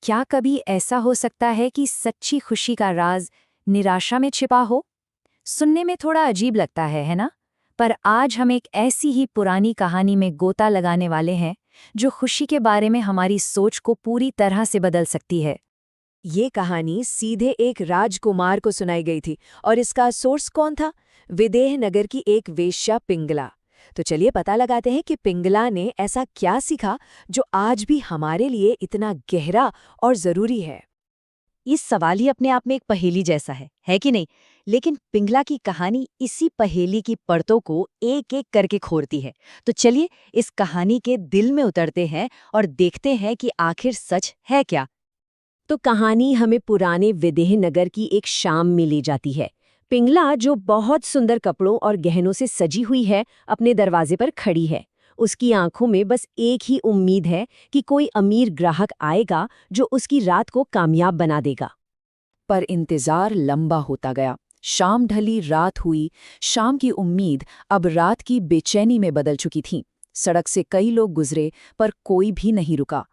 क्या कभी ऐसा हो सकता है कि सच्ची खुशी का राज निराशा में छिपा हो? सुनने में थोड़ा अजीब लगता है ना? पर आज हम एक ऐसी ही पुरानी कहानी में गोता लगाने वाले हैं जो खुशी के बारे में हमारी सोच को पूरी तरह से बदल सकती है। ये कहानी सीधे एक राजकुमार को सुनाई गई थी और इसका सोर्स कौन था? विदेहनगर की एक वेश्या पिंगला। तो चलिए पता लगाते हैं कि पिंगला ने ऐसा क्या सीखा जो आज भी हमारे लिए इतना गहरा और जरूरी है। इस सवाल ही अपने आप में एक पहेली जैसा है कि नहीं? लेकिन पिंगला की कहानी इसी पहेली की परतों को एक एक करके खोलती है। तो चलिए इस कहानी के दिल में उतरते हैं और देखते हैं कि आखिर सच है क्या। तो कहानी हमें पुराने विदेहनगर की एक शाम में ले जाती है। पिंगला, जो बहुत सुंदर कपड़ों और गहनों से सजी हुई है, अपने दरवाजे पर खड़ी है। उसकी आंखों में बस एक ही उम्मीद है कि कोई अमीर ग्राहक आएगा जो उसकी रात को कामयाब बना देगा। पर इंतजार लंबा होता गया। शाम ढली, रात हुई। शाम की उम्मीद अब रात की बेचैनी में बदल चुकी थी। सड़क से कई लोग गुजरे पर कोई भी नहीं रुका।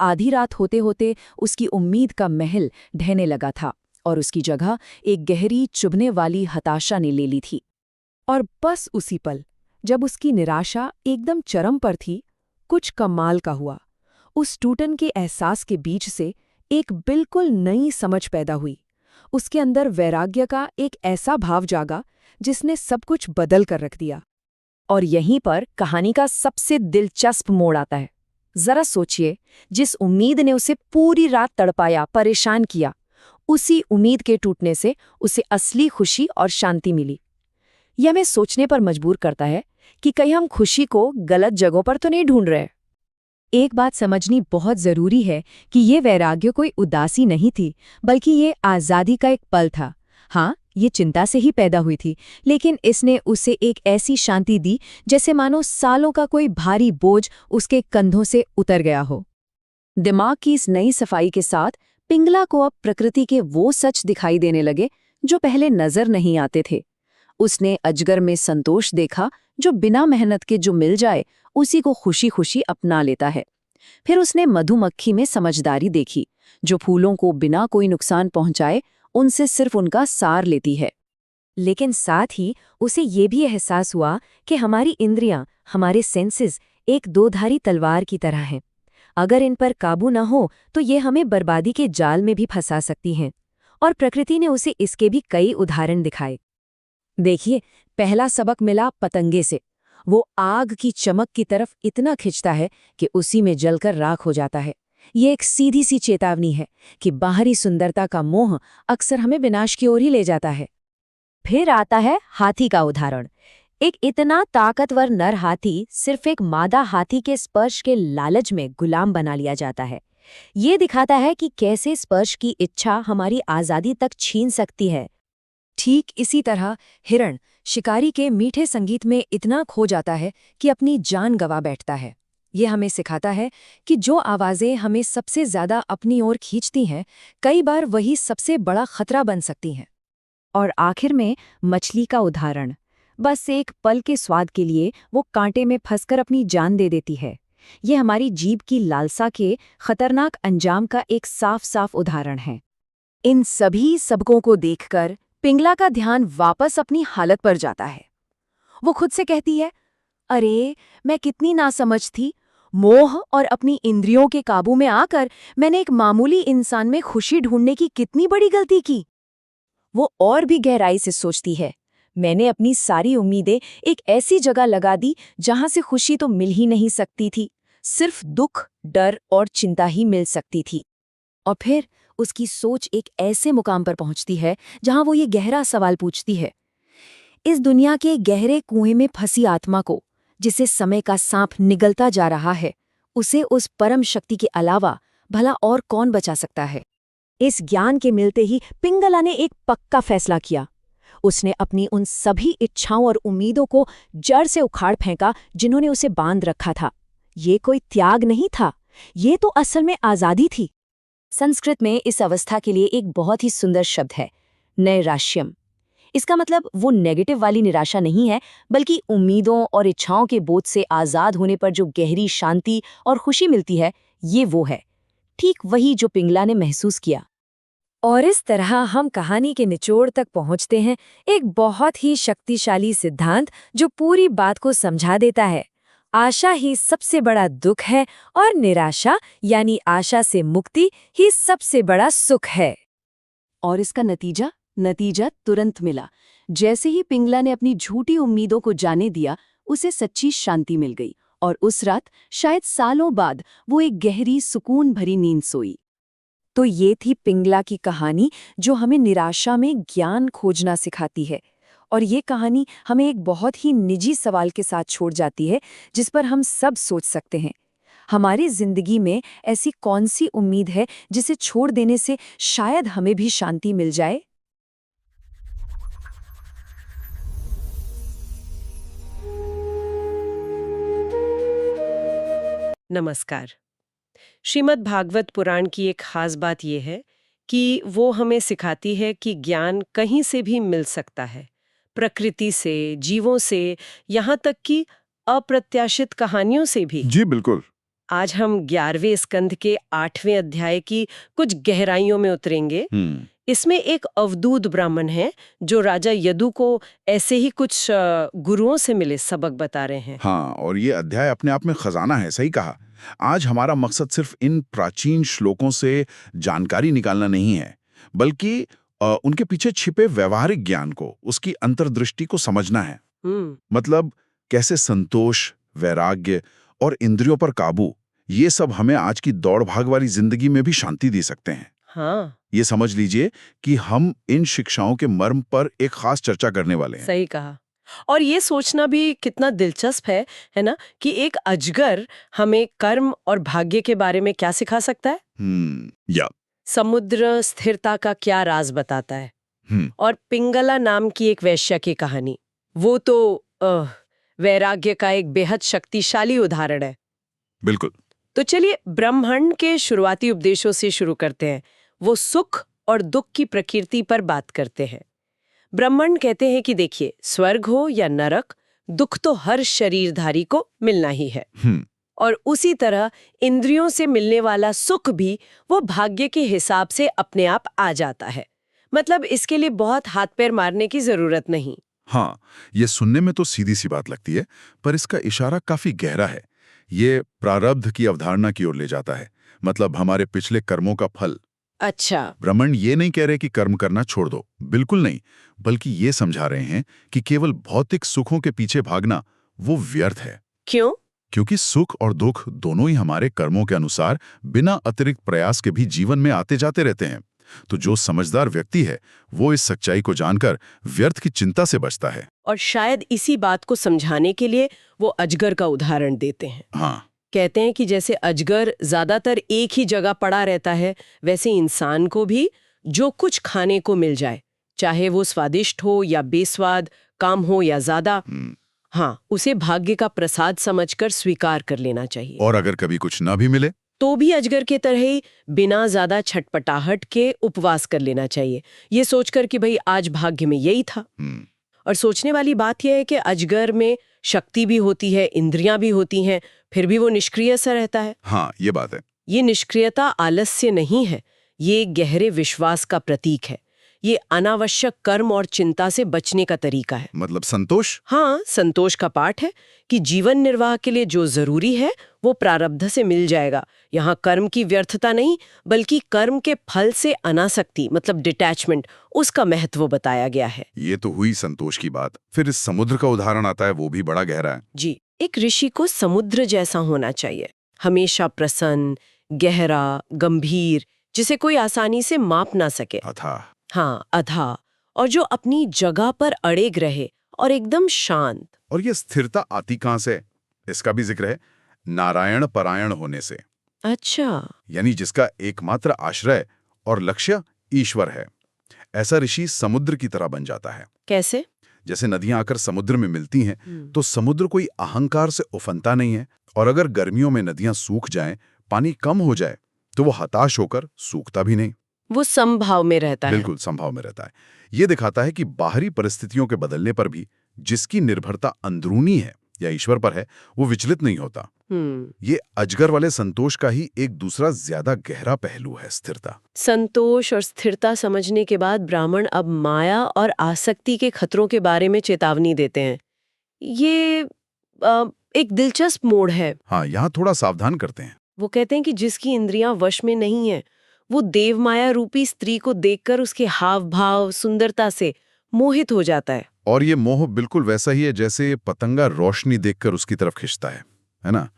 आधी रात होते होते उसकी उम्मीद का महल ढहने लगा था और उसकी जगह एक गहरी चुभने वाली हताशा ने ले ली थी। और बस उसी पल, जब उसकी निराशा एकदम चरम पर थी, कुछ कमाल का हुआ। उस टूटन के एहसास के बीच से एक बिल्कुल नई समझ पैदा हुई। उसके अंदर वैराग्य का एक ऐसा भाव जागा जिसने सब कुछ बदल कर रख दिया। और यहीं पर कहानी का सबसे दिलचस्प मोड़ आता है। जरा सोचिए, जिस उम्मीद ने उसे पूरी रात तड़पाया, परेशान किया, उसी उम्मीद के टूटने से उसे असली खुशी और शांति मिली। यह हमें सोचने पर मजबूर करता है कि कहीं हम खुशी को गलत जगहों पर तो नहीं ढूंढ रहे। एक बात समझनी बहुत जरूरी है कि ये वैराग्य कोई उदासी नहीं थी, बल्कि ये आज़ादी का एक पल था। हाँ, ये चिंता से ही पैदा हुई थी, लेकिन इसने उसे एक ऐसी शांति दी जैसे मानो सालों का कोई भारी बोझ उसके कंधों से उतर गया हो। दिमाग की इस नई सफाई के साथ पिंगला को अब प्रकृति के वो सच दिखाई देने लगे जो पहले नजर नहीं आते थे। उसने अजगर में संतोष देखा, जो बिना मेहनत के जो मिल जाए उसी को खुशी खुशी अपना लेता है। फिर उसने मधुमक्खी में समझदारी देखी, जो फूलों को बिना कोई नुकसान पहुंचाए उनसे सिर्फ उनका सार लेती है। लेकिन साथ ही उसे ये भी एहसास हुआ कि हमारी इंद्रियां, हमारे सेंसेस एक दोधारी तलवार की तरह हैं। अगर इन पर काबू न हो तो ये हमें बर्बादी के जाल में भी फंसा सकती हैं। और प्रकृति ने उसे इसके भी कई उदाहरण दिखाए। देखिए, पहला सबक मिला पतंगे से। वो आग की चमक की तरफ इतना खिंचता है कि उसी में जलकर राख हो जाता है। ये एक सीधी सी चेतावनी है कि बाहरी सुंदरता का मोह अक्सर हमें विनाश की ओर ही ले जाता है। फिर आता है हाथी का उदाहरण। एक इतना ताकतवर नर हाथी सिर्फ एक मादा हाथी के स्पर्श के लालच में गुलाम बना लिया जाता है। ये दिखाता है कि कैसे स्पर्श की इच्छा हमारी आज़ादी तक छीन सकती है। ठीक इसी तरह हिरण शिकारी के मीठे संगीत में इतना खो जाता है कि अपनी जान गंवा बैठता है। ये हमें सिखाता है कि जो आवाज़ें हमें सबसे ज़्यादा अपनी ओर खींचती हैं, कई बार वही सबसे बड़ा खतरा बन सकती हैं। और आखिर में मछली का उदाहरण। बस एक पल के स्वाद के लिए वो कांटे में फंसकर अपनी जान दे देती है। ये हमारी जीभ की लालसा के खतरनाक अंजाम का एक साफ साफ उदाहरण है। इन सभी सबकों को देखकर पिंगला का ध्यान वापस अपनी हालत पर जाता है। वो खुद से कहती है, अरे मैं कितनी नासमझ थी। मोह और अपनी इंद्रियों के काबू में आकर मैंने एक मामूली इंसान में खुशी ढूंढने की कितनी बड़ी गलती की। वो और भी गहराई से सोचती है, मैंने अपनी सारी उम्मीदें एक ऐसी जगह लगा दी जहां से खुशी तो मिल ही नहीं सकती थी, सिर्फ दुख, डर और चिंता ही मिल सकती थी। और फिर उसकी सोच एक ऐसे मुकाम पर पहुंचती है जहां वो ये गहरा सवाल पूछती है, इस दुनिया के गहरे कुएं में फंसी आत्मा को, जिसे समय का सांप निगलता जा रहा है, उसे उस परम शक्ति के अलावा भला और कौन बचा सकता है? इस ज्ञान के मिलते ही पिंगला ने एक पक्का फैसला किया। उसने अपनी उन सभी इच्छाओं और उम्मीदों को जड़ से उखाड़ फेंका जिन्होंने उसे बांध रखा था। ये कोई त्याग नहीं था, ये तो असल में आज़ादी थी। संस्कृत में इस अवस्था के लिए एक बहुत ही सुंदर शब्द है, नैराश्यम। इसका मतलब वो नेगेटिव वाली निराशा नहीं है, बल्कि उम्मीदों और इच्छाओं के बोझ से आज़ाद होने पर जो गहरी शांति और खुशी मिलती है, ये वो है। ठीक वही जो पिंगला ने महसूस किया। और इस तरह हम कहानी के निचोड़ तक पहुंचते हैं, एक बहुत ही शक्तिशाली सिद्धांत जो पूरी बात को समझा देता है। आशा ही सबसे बड़ा दुख है और निराशा यानी आशा से मुक्ति ही सबसे बड़ा सुख है। और इसका नतीजा तुरंत मिला। जैसे ही पिंगला ने अपनी झूठी उम्मीदों को जाने दिया, उसे सच्ची शांति मिल गई और उस रात शायद सालों बाद वो एक गहरी सुकून भरी नींद सोई। तो ये थी पिंगला की कहानी जो हमें निराशा में ज्ञान खोजना सिखाती है। और ये कहानी हमें एक बहुत ही निजी सवाल के साथ छोड़ जाती है जिस पर हम सब सोच सकते हैं। हमारी जिंदगी में ऐसी कौन सी उम्मीद है जिसे छोड़ देने से शायद हमें भी शांति मिल जाए? नमस्कार। श्रीमद् भागवत पुराण की एक खास बात यह है कि वो हमें सिखाती है कि ज्ञान कहीं से भी मिल सकता है, प्रकृति से, जीवों से, यहाँ तक कि अप्रत्याशित कहानियों से भी। जी बिल्कुल। आज हम 11वें स्कंध के 8वें अध्याय की कुछ गहराइयों में उतरेंगे। इसमें एक अवधूत ब्राह्मण है जो राजा यदु को ऐसे ही कुछ गुरुओं से मिले सबक बता रहे हैं। हाँ, और ये अध्याय अपने आप में खजाना है, सही कहा। आज हमारा मकसद सिर्फ इन प्राचीन श्लोकों से जानकारी निकालना नहीं है, बल्कि उनके पीछे छिपे व्यवहारिक ज्ञान को, उसकी अंतर्दृष्टि को समझना है। मतलब कैसे संतोष, वैराग्य और इंद्रियों पर काबू, ये सब हमें आज की दौड़ भाग वाली जिंदगी में भी शांति दे सकते हैं। हाँ, ये समझ लीजिए कि हम इन शिक्षाओं के मर्म पर एक खास चर्चा करने वाले हैं। सही कहा। और ये सोचना भी कितना दिलचस्प है ना, कि एक अजगर हमें कर्म और भाग्य के बारे में क्या सिखा सकता है। या समुद्र स्थिरता का क्या राज बताता है। और पिंगला नाम की एक वैश्या की कहानी, वो तो वैराग्य का एक बेहद शक्तिशाली उदाहरण है। बिल्कुल। तो चलिए ब्रह्मांड के शुरुआती उपदेशों से शुरू करते हैं। वो सुख और दुख की प्रकृति पर बात करते हैं। ब्रह्मांड कहते हैं कि देखिए, स्वर्ग हो या नरक, दुख तो हर शरीरधारी को मिलना ही है। और उसी तरह इंद्रियों से मिलने वाला सुख भी वो भाग्य के हिसाब से अपने आप आ जाता है। मतलब इसके लिए बहुत हाथ पैर मारने की जरूरत नहीं। हाँ, ये सुनने में तो सीधी सी बात लगती है, पर इसका इशारा काफी गहरा है। ये प्रारब्ध की अवधारणा की ओर ले जाता है, मतलब हमारे पिछले कर्मों का फल। अच्छा। ब्रह्मांड ये नहीं कह रहे कि कर्म करना छोड़ दो, बिल्कुल नहीं, बल्कि ये समझा रहे हैं कि केवल भौतिक सुखों के पीछे भागना वो व्यर्थ है। क्यों? क्योंकि सुख और दुख दोनों ही हमारे कर्मों के अनुसार बिना अतिरिक्त प्रयास के भी जीवन में आते जाते रहते हैं। तो जो समझदार व्यक्ति है वो इस सच्चाई को जानकर व्यर्थ की चिंता से बचता है। और शायद इसी बात को समझाने के लिए वो अजगर का उदाहरण देते हैं। हाँ, कहते हैं कि जैसे अजगर ज्यादातर एक ही जगह पड़ा रहता है, वैसे इंसान को भी जो कुछ खाने को मिल जाए, चाहे वो स्वादिष्ट हो या बेस्वाद, काम हो या ज्यादा, हाँ, उसे भाग्य का प्रसाद समझकर स्वीकार कर लेना चाहिए। और अगर कभी कुछ ना भी मिले तो भी अजगर के तरह ही बिना ज्यादा छटपटाहट के उपवास कर लेना चाहिए, ये सोचकर कि भाई आज भाग्य में यही था। और सोचने वाली बात यह है कि अजगर में शक्ति भी होती है, इंद्रियां भी होती हैं, फिर भी वो निष्क्रिय सा रहता है। हाँ, ये बात है। ये निष्क्रियता आलस्य नहीं है, ये गहरे विश्वास का प्रतीक है। ये अनावश्यक कर्म और चिंता से बचने का तरीका है। मतलब संतोष? हाँ, संतोष का पाठ है कि जीवन निर्वाह के लिए जो जरूरी है वो प्रारब्ध से मिल जाएगा। यहाँ कर्म की व्यर्थता नहीं, बल्कि कर्म के फल से अनासक्ति, मतलब डिटैचमेंट, उसका महत्व बताया गया है। ये तो हुई संतोष की बात। फिर इस समुद्र का उदाहरण आता है, वो भी बड़ा गहरा है। जी, एक ऋषि को समुद्र जैसा होना चाहिए, हमेशा प्रसन्न, गहरा, गंभीर, जिसे कोई आसानी से माप ना सके। अथाह। हाँ, अथाह, और जो अपनी जगह पर अड़ेग रहे और एकदम शांत। और ये स्थिरता आती कहां से? इसका भी जिक्र है, नारायण परायण होने से। अच्छा। यानी जिसका एकमात्र आश्रय और लक्ष्य ईश्वर है। ऐसा ऋषि समुद्र की तरह बन जाता है। कैसे? जैसे नदियां आकर समुद्र में मिलती हैं, तो समुद्र कोई अहंकार से उफनता नहीं है। और अगर गर्मियों में नदियां सूख जाएं, पानी कम हो जाए, तो वो हताश होकर सूखता भी नहीं, वो समभाव में रहता है। बिल्कुल समभाव में रहता है। ये दिखाता है कि बाहरी परिस्थितियों के बदलने पर भी जिसकी निर्भरता अंदरूनी है या ईश्वर पर है, वो विचलित नहीं होता। ये अजगर वाले संतोष का ही एक दूसरा ज्यादा गहरा पहलू है, स्थिरता। संतोष और स्थिरता समझने के बाद ब्राह्मण अब माया और आसक्ति के खतरों के बारे में चेतावनी देते हैं। ये एक दिलचस्प मोड़ है। हाँ, यहाँ थोड़ा सावधान करते हैं। वो कहते हैं कि जिसकी इंद्रियां वश में नहीं है, वो देवमाया रूपी स्त्री को देखकर उसके हाव भाव सुंदरता से मोहित हो जाता है। और ये मोह बिल्कुल वैसा ही है जैसे पतंगा रोशनी देखकर उसकी तरफ खिंचता है ना?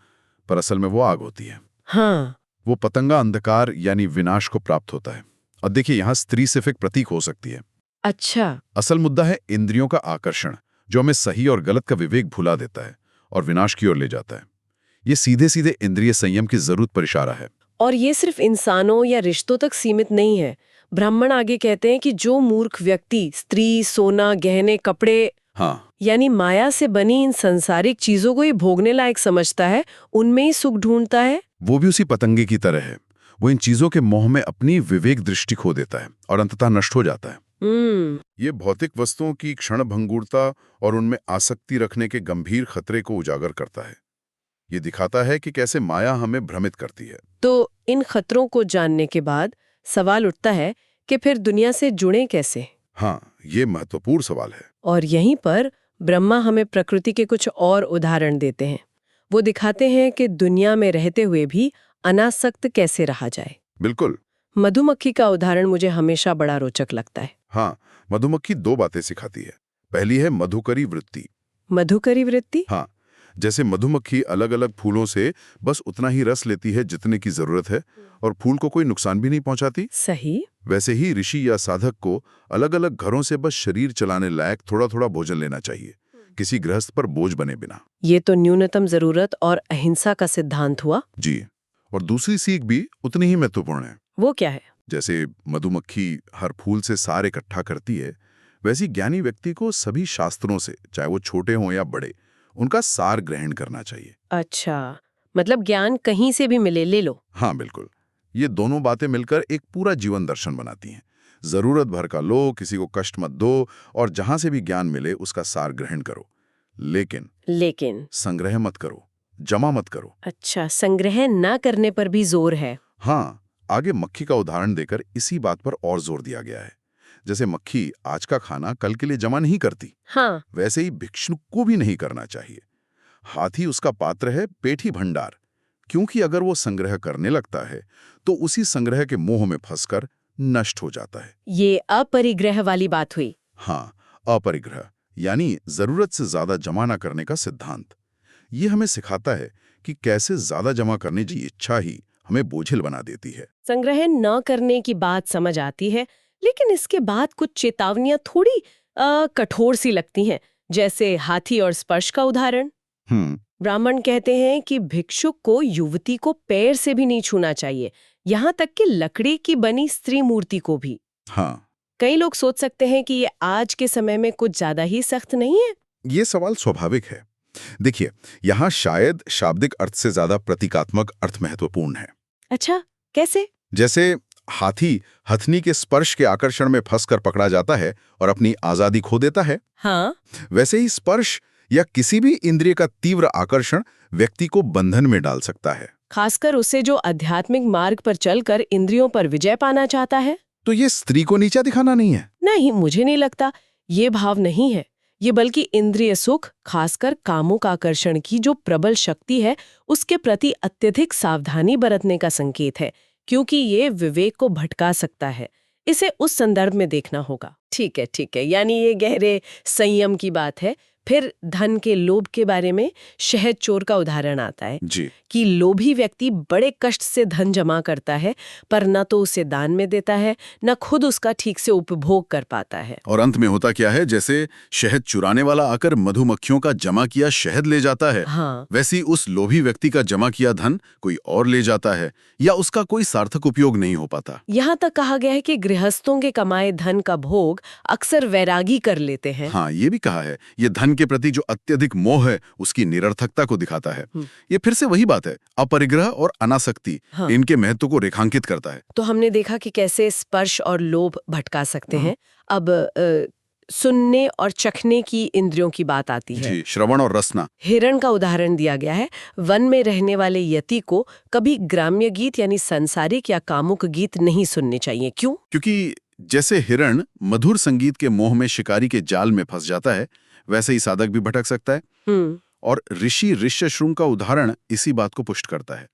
पर असल में वो आग होती है। हाँ, वो पतंगा अंधकार यानी विनाश को प्राप्त होता है। और देखिए, यहाँ स्त्री सिर्फ एक प्रतीक हो सकती है। अच्छा। असल मुद्दा है इंद्रियों का आकर्षण, जो हमें सही और गलत का विवेक भुला देता है और विनाश की ओर ले जाता है। ये सीधे सीधे इंद्रिय संयम की जरूरत पर इशारा है। और ये सिर्फ इंसानों या रिश्तों तक सीमित नहीं है। ब्राह्मण आगे कहते हैं कि जो मूर्ख व्यक्ति स्त्री, सोना, गहने, कपड़े, हाँ, यानी माया से बनी इन संसारिक चीजों को ही भोगने लायक समझता है, उनमें ही सुख ढूंढता है, वो भी उसी पतंगे की तरह है। वो इन चीजों के मोह में अपनी विवेक दृष्टि खो देता है और अंततः नष्ट हो जाता है। ये भौतिक वस्तुओं की क्षणभंगुरता और उनमें आसक्ति रखने के गंभीर खतरे को उजागर करता है। ये दिखाता है कि कैसे माया हमें भ्रमित करती है। तो इन खतरों को जानने के बाद सवाल उठता है कि फिर दुनिया से जुड़े कैसे? हाँ, ये महत्वपूर्ण सवाल है। और यहीं पर ब्रह्मा हमें प्रकृति के कुछ और उदाहरण देते हैं। वो दिखाते हैं कि दुनिया में रहते हुए भी अनासक्त कैसे रहा जाए। बिल्कुल। मधुमक्खी का उदाहरण मुझे हमेशा बड़ा रोचक लगता है। हाँ, मधुमक्खी दो बातें सिखाती है। पहली है मधुकरी वृत्ति। मधुकरी वृत्ति? हाँ, जैसे मधुमक्खी अलग अलग फूलों से बस उतना ही रस लेती है जितने की जरूरत है और फूल को कोई नुकसान भी नहीं पहुंचाती। सही। वैसे ही ऋषि या साधक को अलग अलग घरों से बस शरीर चलाने लायक थोड़ा थोड़ा भोजन लेना चाहिए, किसी गृहस्थ पर बोझ बने बिना। ये तो न्यूनतम जरूरत और अहिंसा का सिद्धांत हुआ। जी। और दूसरी सीख भी उतनी ही महत्वपूर्ण है। वो क्या है? जैसे मधुमक्खी हर फूल से सार इकट्ठा करती है, वैसी ज्ञानी व्यक्ति को सभी शास्त्रों से, चाहे वो छोटे हों या बड़े, उनका सार ग्रहण करना चाहिए। अच्छा, मतलब ज्ञान कहीं से भी मिले, ले लो। हाँ, बिल्कुल। ये दोनों बातें मिलकर एक पूरा जीवन दर्शन बनाती हैं। जरूरत भर का लो, किसी को कष्ट मत दो, और जहां से भी ज्ञान मिले उसका सार ग्रहण करो। लेकिन संग्रह मत करो, जमा मत करो। अच्छा, संग्रह ना करने पर भी जोर है। हाँ, आगे मक्खी का उदाहरण देकर इसी बात पर और जोर दिया गया है। जैसे मक्खी आज का खाना कल के लिए जमा नहीं करती, हाँ, वैसे ही भिक्षुक को भी नहीं करना चाहिए। हाथी उसका पात्र है, पेट ही भंडार। क्योंकि अगर वो संग्रह करने लगता है तो उसी संग्रह के मोह में फंसकर नष्ट हो जाता है। ये अपरिग्रह वाली बात हुई। हाँ, अपरिग्रह यानी जरूरत से ज्यादा जमा न करने का सिद्धांत। ये हमें सिखाता है कि कैसे ज्यादा जमा करने की इच्छा ही हमें बोझिल बना देती है। संग्रह न करने की बात समझ आती है, लेकिन इसके बाद कुछ चेतावनियां थोड़ी कठोर सी लगती हैं, जैसे हाथी और स्पर्श का उदाहरण। ब्राह्मण कहते हैं कि भिक्षुक को युवती को पैर से भी नहीं छूना चाहिए, यहाँ तक कि लकड़ी की बनी स्त्री मूर्ति को भी। हाँ, कई लोग सोच सकते हैं कि ये आज के समय में कुछ ज्यादा ही सख्त नहीं है। ये सवाल स्वाभाविक है। देखिए, यहाँ शायद शाब्दिक अर्थ से ज्यादा प्रतीकात्मक अर्थ महत्वपूर्ण है। अच्छा, कैसे? जैसे हाथी हथनी के स्पर्श के आकर्षण में फंसकर पकड़ा जाता है और अपनी आजादी खो देता है। हाँ, वैसे ही स्पर्श या किसी भी इंद्रिय का तीव्र आकर्षण व्यक्ति को बंधन में डाल सकता है, खासकर उसे जो आध्यात्मिक मार्ग पर चलकर इंद्रियों पर विजय पाना चाहता है। तो ये स्त्री को नीचा दिखाना नहीं है। नहीं, मुझे नहीं लगता ये भाव नहीं है। ये बल्कि इंद्रिय सुख, खासकर कामों का आकर्षण की जो प्रबल शक्ति है, उसके प्रति अत्यधिक सावधानी बरतने का संकेत है, क्योंकि ये विवेक को भटका सकता है। इसे उस संदर्भ में देखना होगा। ठीक है, यानी ये गहरे संयम की बात है। फिर धन के लोभ के बारे में शहद चोर का उदाहरण आता है जी। कि लोभी व्यक्ति बड़े कष्ट से धन जमा करता है, पर न तो उसे दान में देता है, न खुद उसका ठीक से उपभोग कर पाता है। और अंत में होता क्या है, जैसे शहद चुराने वाला आकर मधुमक्खियों का जमा किया शहद ले जाता है, हाँ, वैसी उस लोभी व्यक्ति का जमा किया धन कोई और ले जाता है या उसका कोई सार्थक उपयोग नहीं हो पाता। यहाँ तक कहा गया है कि गृहस्थों के कमाए धन का भोग अक्सर वैरागी कर लेते हैं। हाँ, ये भी कहा है, ये धन के प्रति जो अत्यधिक मोह है उसकी निरर्थकता को दिखाता है। ये फिर से वही बात है, अपरिग्रह और अनासक्ति, हाँ। इनके महत्व को रेखांकित करता है। तो हमने देखा कि कैसे स्पर्श और लोभ भटका सकते हैं। अब सुनने और चखने की इंद्रियों की बात आती है। जी, श्रवण और रसना। हिरण का उदाहरण दिया गया है। वन में रहने वाले यति को कभी ग्राम्य गीत यानी सांसारिक या कामुक गीत नहीं सुनने चाहिए। क्यों? क्योंकि जैसे हिरण मधुर संगीत के मोह में शिकारी के जाल में फंस जाता है, वैसे ही साधक भी भटक सकता है। और ऋषि ऋष्यशृंग का उदाहरण इसी बात को पुष्ट करता है।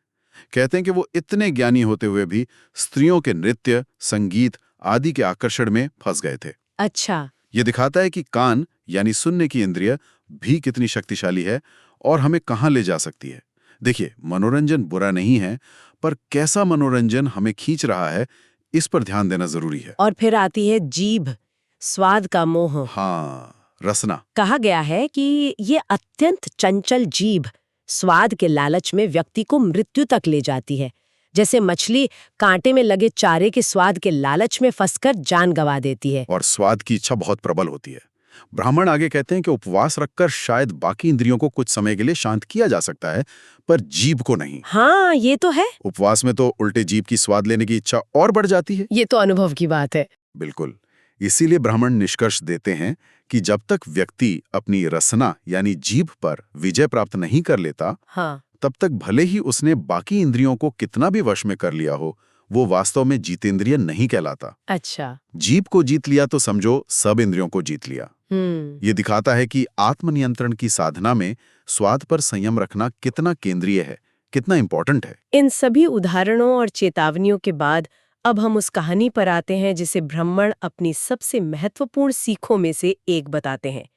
कहते हैं कि वो इतने ज्ञानी होते हुए भी स्त्रियों के नृत्य, संगीत आदि के आकर्षण में फंस गए थे। अच्छा। ये दिखाता है कि कान यानी सुनने की इंद्रिय भी कितनी शक्तिशाली है और हमें कहाँ ले जा सकती है। देखिए, मनोरंजन बुरा नहीं है, पर कैसा मनोरंजन हमें खींच रहा है, इस पर ध्यान देना जरूरी है। और फिर आती है जीभ, स्वाद का मोह। हाँ, रसना। कहा गया है कि ये अत्यंत चंचल जीभ स्वाद के लालच में व्यक्ति को मृत्यु तक ले जाती है। जैसे मछली कांटे में लगे चारे के स्वाद के लालच में फंसकर जान गंवा देती है। और स्वाद की इच्छा बहुत प्रबल होती है। ब्राह्मण आगे कहते हैं कि उपवास रखकर शायद बाकी इंद्रियों को कुछ समय के लिए शांत किया जा सकता है, पर जीभ को नहीं। हाँ, ये तो है। उपवास में तो उल्टे जीभ की स्वाद लेने की इच्छा और बढ़ जाती है। ये तो अनुभव की बात है। बिल्कुल। इसीलिए ब्राह्मण निष्कर्ष देते हैं कि जब तक व्यक्ति अपनी रसना यानी जीभ पर विजय प्राप्त नहीं कर लेता, हाँ, तब तक भले ही उसने बाकी इंद्रियों को कितना भी वश में कर लिया हो, वो वास्तव में जितेंद्रिय नहीं कहलाता। अच्छा। जीभ को जीत लिया तो समझो सब इंद्रियों को जीत लिया। ये दिखाता है कि आत्मनियंत्रण की साधना में स्वाद पर संयम रखना कितना केंद्रीय है, कितना इंपॉर्टेंट है। इन सभी उदाहरणों और चेतावनियों के बाद अब हम उस कहानी पर आते हैं जिसे ब्राह्मण अपनी सबसे महत्वपूर्ण सीखों में से एक बताते हैं,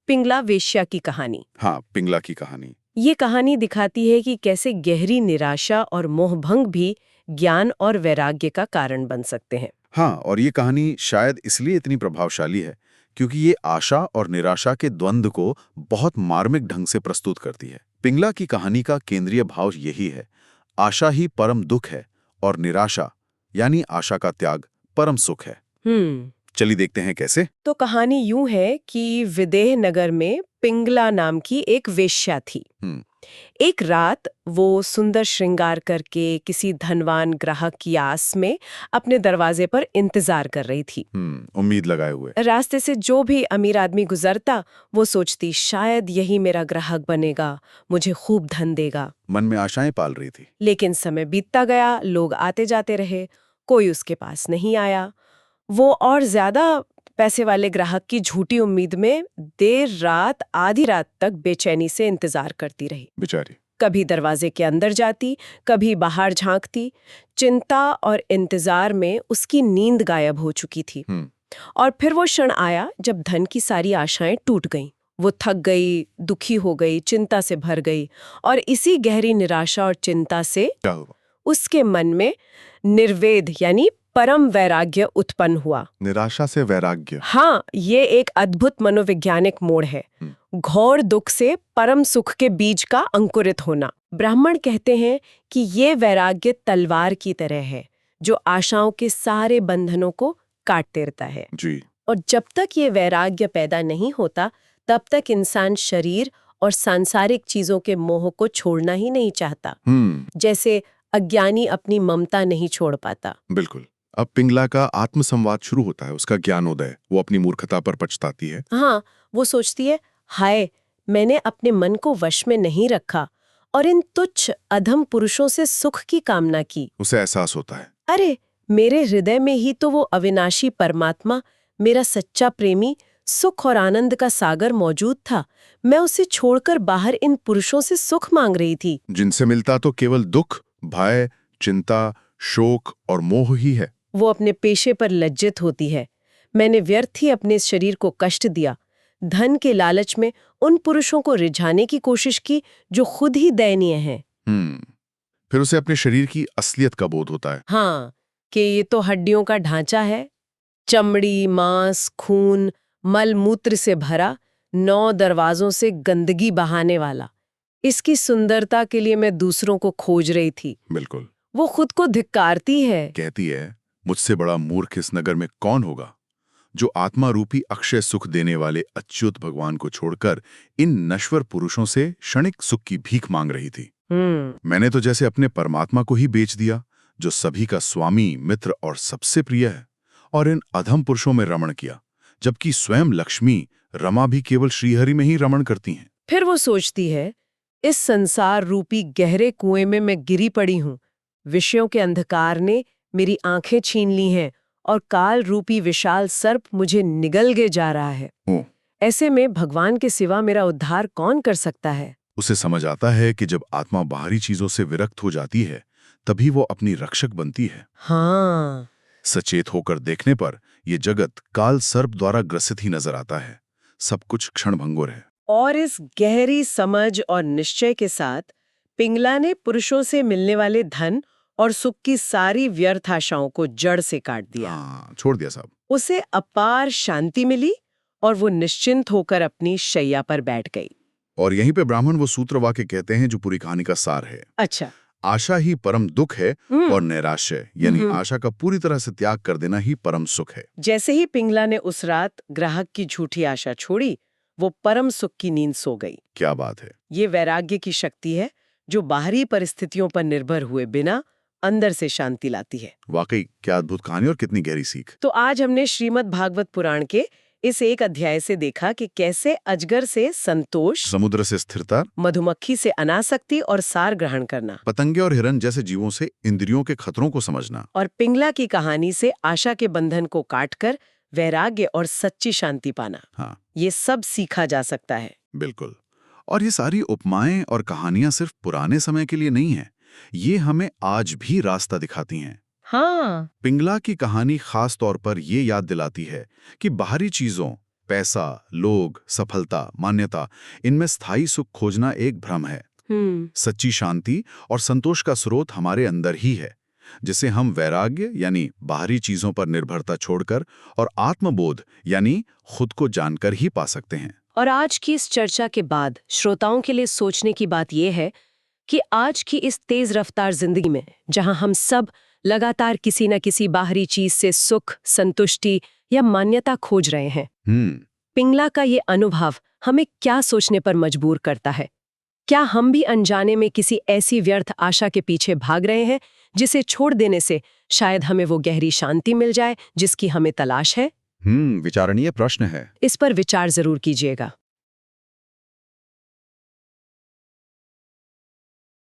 पिंगला वेश्या की कहानी। हाँ, पिंगला की कहानी। ये कहानी दिखाती है कि कैसे गहरी निराशा और मोहभंग भी ज्ञान और वैराग्य का कारण बन सकते हैं। हाँ, और ये कहानी शायद इसलिए इतनी प्रभावशाली है क्योंकि ये आशा और निराशा के द्वंद्व को बहुत मार्मिक ढंग से प्रस्तुत करती है। पिंगला की कहानी का केंद्रीय भाव यही है, आशा ही परम दुख है और निराशा यानी आशा का त्याग परम सुख है। चलिए देखते हैं कैसे। तो कहानी यूं है कि विदेह नगर में पिंगला नाम की एक वेश्या थी। एक रात वो सुंदर श्रृंगार करके किसी धनवान ग्राहक की आस में अपने दरवाजे पर इंतजार कर रही थी। उम्मीद लगाए हुए। रास्ते से जो भी अमीर आदमी गुजरता वो सोचती शायद यही मेरा ग्राहक बनेगा, मुझे खूब धन देगा। मन में आशाएं पाल रही थी। लेकिन समय बीतता गया, लोग आते जाते रहे, कोई उसके पास नहीं आया। वो और ज्यादा पैसे वाले ग्राहक की झूठी उम्मीद में देर रात आधी रात तक बेचैनी से इंतजार करती रही। बेचारी कभी दरवाजे के अंदर जाती, कभी बाहर झांकती। चिंता और इंतजार में उसकी नींद गायब हो चुकी थी। और फिर वो क्षण आया जब धन की सारी आशाएं टूट गईं। वो थक गई, दुखी हो गई, चिंता से भर गई। और इसी गहरी निराशा और चिंता से क्या हुआ? उसके मन में निर्वेद यानी परम वैराग्य उत्पन्न हुआ। निराशा से वैराग्य। हाँ, ये एक अद्भुत मनोवैज्ञानिक मोड़ है। घोर दुख से परम सुख के बीज का अंकुरित होना। ब्राह्मण कहते हैं कि ये वैराग्य तलवार की तरह है जो आशाओं के सारे बंधनों को काट देता है। जी। और जब तक ये वैराग्य पैदा नहीं होता, तब तक इंसान शरीर और सांसारिक चीजों के मोह को छोड़ना ही नहीं चाहता। जैसे अज्ञानी अपनी ममता नहीं छोड़ पाता। बिल्कुल। अब पिंगला का आत्मसंवाद शुरू होता है, उसका ज्ञानोदय। वो अपनी मूर्खता पर पछताती है। हाँ, वो सोचती है, हाय, मैंने अपने मन को वश में नहीं रखा और इन तुच्छ अधम पुरुषों से सुख की कामना की। उसे एहसास होता है, अरे, मेरे हृदय में ही तो वो अविनाशी परमात्मा, मेरा सच्चा प्रेमी, सुख और आनंद का सागर मौजूद था। मैं उसे छोड़कर बाहर इन पुरुषों से सुख मांग रही थी, जिनसे मिलता तो केवल दुख, भय, चिंता, शोक और मोह ही है। वो अपने पेशे पर लज्जित होती है। मैंने व्यर्थ ही अपने शरीर को कष्ट दिया, धन के लालच में उन पुरुषों को रिझाने की कोशिश की जो खुद ही दयनीय हैं। फिर उसे अपने शरीर की असलियत का बोध होता है। हाँ, कि ये तो हड्डियों का ढांचा है, चमड़ी, मांस, खून, मल मूत्र से भरा, 9 दरवाजों से गंदगी बहाने वाला। इसकी सुंदरता के लिए मैं दूसरों को खोज रही थी। बिल्कुल। वो खुद को धिक्कारती है, कहती है, मुझसे बड़ा मूर्ख इस नगर में कौन होगा जो आत्मा रूपी अक्षय सुख देने वाले अच्युत भगवान को छोड़कर इन नश्वर पुरुषों से क्षणिक सुख की भीख मांग रही थी। मैंने तो जैसे अपने परमात्मा को ही बेच दिया, जो सभी का स्वामी, मित्र और सबसे प्रिय है, और इन अधम पुरुषों में रमण किया जबकि स्वयं लक्ष्मी रमा भी केवल श्रीहरि में ही रमण करती हैं। फिर वो सोचती है, इस संसार रूपी गहरे कुएं में मैं गिरी पड़ी हूँ। विषयों के अंधकार ने मेरी आंखें छीन ली हैं और काल रूपी विशाल सर्प मुझे निगल जा रहा है। ओह। ऐसे में भगवान के सिवा मेरा उद्धार कौन कर सकता है? उसे समझ आता है कि जब आत्मा बाहरी चीजों से विरक्त हो जाती है तभी वो अपनी रक्षक बनती है। हाँ, सचेत होकर देखने पर ये जगत काल सर्प द्वारा ग्रसित ही नजर आता है। सब कुछ क्षणभंगुर है। और इस गहरी समझ और निश्चय के साथ पिंगला ने पुरुषों से मिलने वाले धन और सुख की सारी व्यर्थ आशाओं को जड़ से काट दिया। हाँ, छोड़ दिया साहब। उसे अपार शांति मिली और वो निश्चिंत होकर अपनी शैया पर बैठ गई। और यहीं पे ब्राह्मण वो सूत्र वाक्य कहते हैं जो पूरी कहानी का सार है। अच्छा। आशा ही परम दुख है और नैराश्य यानी आशा का पूरी तरह से त्याग कर देना ही परम सुख है। जैसे ही पिंगला ने उस रात ग्राहक की झूठी आशा छोड़ी, वो परम सुख की नींद सो गई। क्या बात है। ये वैराग्य की शक्ति है जो बाहरी परिस्थितियों पर निर्भर हुए बिना अंदर से शांति लाती है। वाकई क्या अद्भुत कहानी और कितनी गहरी सीख। तो आज हमने श्रीमद् भागवत पुराण के इस एक अध्याय से देखा कि कैसे अजगर से संतोष, समुद्र से स्थिरता, मधुमक्खी से अनासक्ति और सार ग्रहण करना, पतंगे और हिरन जैसे जीवों से इंद्रियों के खतरों को समझना, और पिंगला की कहानी से आशा के बंधन को काटकर वैराग्य और सच्ची शांति पाना, हाँ, ये सब सीखा जा सकता है। बिल्कुल। और ये सारी उपमाएं और कहानियां सिर्फ पुराने समय के लिए नहीं है, ये हमें आज भी रास्ता दिखाती हैं। हाँ, पिंगला की कहानी खास तौर पर ये याद दिलाती है कि बाहरी चीजों, पैसा, लोग, सफलता, मान्यता, इनमें स्थायी सुख खोजना एक भ्रम है। सच्ची शांति और संतोष का स्रोत हमारे अंदर ही है, जिसे हम वैराग्य यानी बाहरी चीजों पर निर्भरता छोड़कर और आत्मबोध यानी खुद को जानकर ही पा सकते हैं। और आज की इस चर्चा के बाद श्रोताओं के लिए सोचने की बात यह है कि आज की इस तेज रफ्तार जिंदगी में, जहां हम सब लगातार किसी न किसी बाहरी चीज से सुख, संतुष्टि या मान्यता खोज रहे हैं, पिंगला का ये अनुभव हमें क्या सोचने पर मजबूर करता है? क्या हम भी अनजाने में किसी ऐसी व्यर्थ आशा के पीछे भाग रहे हैं जिसे छोड़ देने से शायद हमें वो गहरी शांति मिल जाए जिसकी हमें तलाश है? विचारणीय प्रश्न है। इस पर विचार जरूर कीजिएगा।